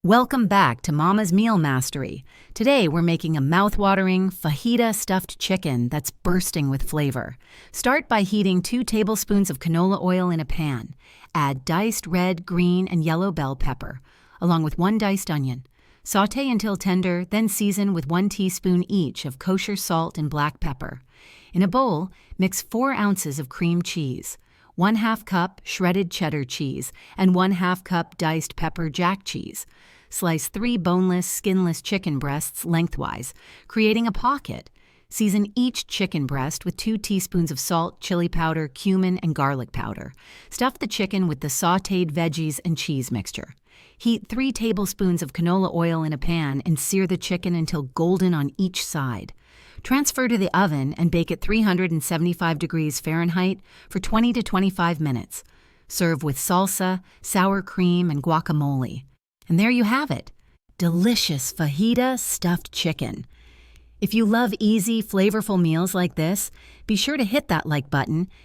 Welcome back to Mama's Meal Mastery. Today we're making a mouth-watering fajita stuffed chicken that's bursting with flavor. Start by heating 2 tablespoons of canola oil in a pan. Add diced red, green, and yellow bell pepper, along with 1 diced onion. Sauté until tender, then season with 1 teaspoon each of kosher salt and black pepper. In a bowl, mix 4 ounces of cream cheese, 1/2 cup shredded cheddar cheese, and 1/2 cup diced pepper jack cheese. Slice 3 boneless, skinless chicken breasts lengthwise, creating a pocket. Season each chicken breast with 2 teaspoons of salt, chili powder, cumin, and garlic powder. Stuff the chicken with the sautéed veggies and cheese mixture. Heat 3 tablespoons of canola oil in a pan and sear the chicken until golden on each side. Transfer to the oven and bake at 375 degrees Fahrenheit for 20 to 25 minutes. Serve with salsa, sour cream, and guacamole. And there you have it, delicious fajita stuffed chicken. If you love easy, flavorful meals like this, be sure to hit that like button